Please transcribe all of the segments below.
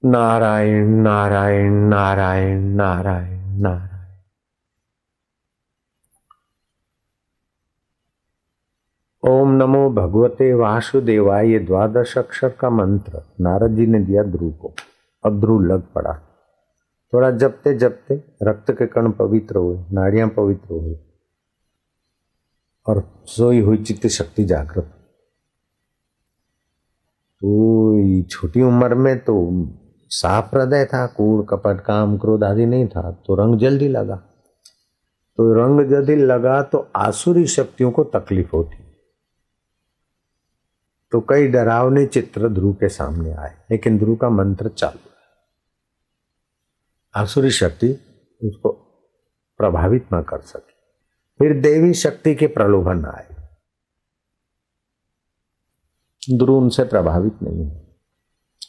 नारायण नारायण नारायण नारायण नारायण। ओम नमो भगवते वासुदेवाय। ये 12 अक्षर का मंत्र नारद जी ने दिया ध्रुव को, अब ध्रुव लग पड़ा। थोड़ा जपते जपते रक्त के कण पवित्र हुए, नाड़ियां पवित्र हुई और सोई हुई चित्त शक्ति जागृत। तो छोटी उम्र में तो साफ हृदय था, कूड़ कपट काम क्रोध आदि नहीं था, तो रंग जल्दी लगा। तो रंग जल्दी लगा तो आसुरी शक्तियों को तकलीफ होती। तो कई डरावने चित्र ध्रुव के सामने आए, लेकिन ध्रुव का मंत्र चालू है। आसुरी शक्ति उसको प्रभावित न कर सकी। फिर देवी शक्ति के प्रलोभन आए, ध्रुव उनसे प्रभावित नहीं हुआ।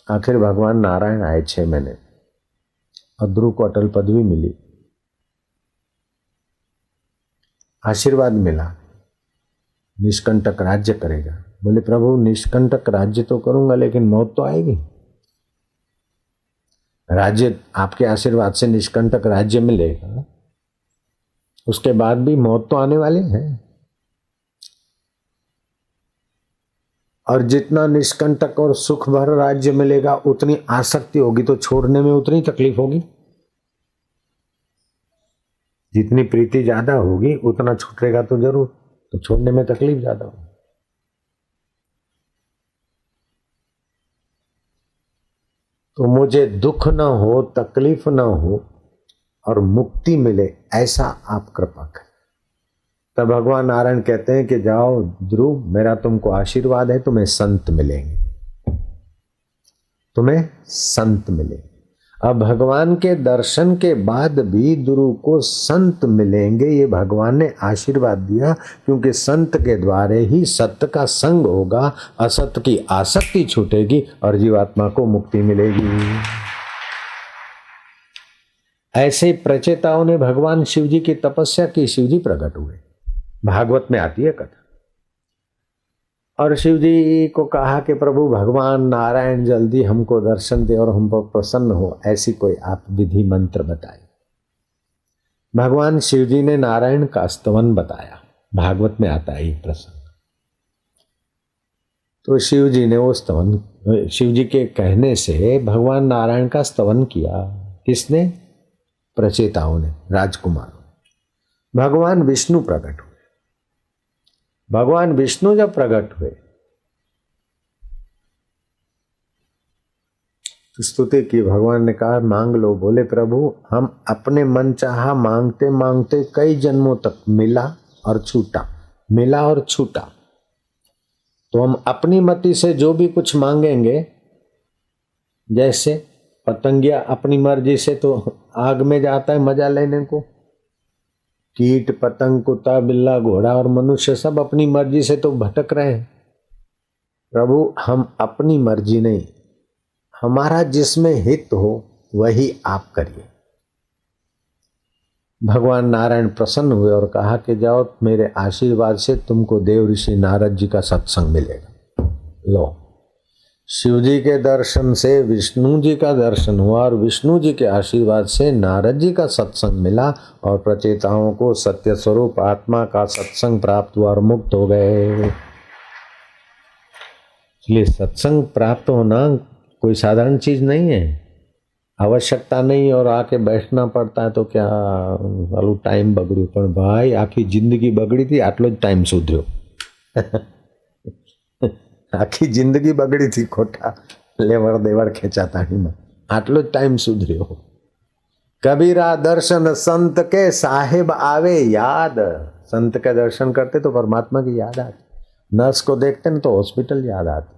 आखिर भगवान नारायण आए 6 महीने और ध्रुव को अटल पदवी मिली, आशीर्वाद मिला, निष्कंटक राज्य करेगा। बोले प्रभु निष्कंटक राज्य तो करूंगा, लेकिन मौत तो आएगी। राज्य आपके आशीर्वाद से निष्कंटक राज्य मिलेगा, उसके बाद भी मौत तो आने वाली है। और जितना निष्कंटक और सुख भर राज्य मिलेगा उतनी आसक्ति होगी, तो छोड़ने में उतनी तकलीफ होगी। जितनी प्रीति ज्यादा होगी उतना छूटेगा तो जरूर, तो छोड़ने में तकलीफ ज्यादा होगी। तो मुझे दुख न हो, तकलीफ न हो और मुक्ति मिले, ऐसा आप कृपा करें। तब भगवान नारायण कहते हैं कि जाओ ध्रुव, मेरा तुमको आशीर्वाद है, तुम्हें संत मिलेंगे, तुम्हें संत मिलेंगे। अब भगवान के दर्शन के बाद भी ध्रुव को संत मिलेंगे, ये भगवान ने आशीर्वाद दिया, क्योंकि संत के द्वारे ही सत्य का संग होगा, असत्य की आसक्ति छूटेगी और जीवात्मा को मुक्ति मिलेगी। ऐसे प्रचेताओं ने भगवान शिव जी की तपस्या की, शिव जी प्रकट हुए। भागवत में आती है कथा। और शिव जी को कहा कि प्रभु भगवान नारायण जल्दी हमको दर्शन दे और हम पर प्रसन्न हो, ऐसी कोई आप विधि मंत्र बताए। भगवान शिव जी ने नारायण का स्तवन बताया, भागवत में आता है ये प्रसंग। तो शिव जी ने वो स्तवन, शिव जी के कहने से भगवान नारायण का स्तवन किया। किसने? प्रचेताओं ने, राजकुमारों। भगवान विष्णु प्रकट हुए। भगवान विष्णु जब प्रकट हुए तो स्तुति की। भगवान ने कहा मांग लो। बोले प्रभु हम अपने मन चाहा मांगते मांगते कई जन्मों तक मिला और छूटा, मिला और छूटा। तो हम अपनी मति से जो भी कुछ मांगेंगे, जैसे पतंगिया अपनी मर्जी से तो आग में जाता है मजा लेने को, कीट पतंग कुत्ता बिल्ला घोड़ा और मनुष्य सब अपनी मर्जी से तो भटक रहे हैं। प्रभु हम अपनी मर्जी नहीं, हमारा जिसमें हित हो वही आप करिए। भगवान नारायण प्रसन्न हुए और कहा कि जाओ मेरे आशीर्वाद से तुमको देव ऋषि नारद जी का सत्संग मिलेगा। लो, शिव जी के दर्शन से विष्णु जी का दर्शन हुआ और विष्णु जी के आशीर्वाद से नारद जी का सत्संग मिला और प्रचेताओं को सत्य स्वरूप आत्मा का सत्संग प्राप्त हुआ और मुक्त हो गए। इसलिए सत्संग प्राप्त होना कोई साधारण चीज नहीं है, आवश्यकता नहीं और आके बैठना पड़ता है तो क्या वालू टाइम बगड़્યું, પણ भाई आखी जिंदगी बगड़ी थी आटलो ज टाइम सुधर्यो। आखी जिंदगी बगड़ी थी खोटा लेवड़ देवड़ खेचाताणीमां, आटलो ज टाइम सुधर्यो। कबीरा दर्शन संत के साहेब आवे याद। संत के दर्शन करते तो परमात्मा की याद आती, नर्स को देखते न तो हॉस्पिटल याद आती,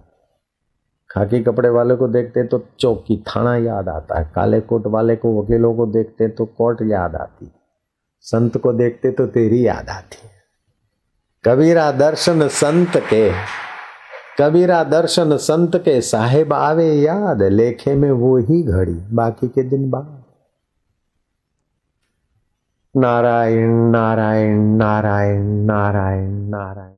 खाकी कपड़े वाले को देखते तो चौकी थाना याद आता है, काले कोट वाले को वकीलों को देखते तो कोर्ट याद आती, संत को देखते तो तेरी याद आती। कबीरा दर्शन संत के, कबीरा दर्शन संत के साहेब आवे याद, लेखे में वो ही घड़ी बाकी के दिन बाद। नारायण नारायण नारायण नारायण नारायण।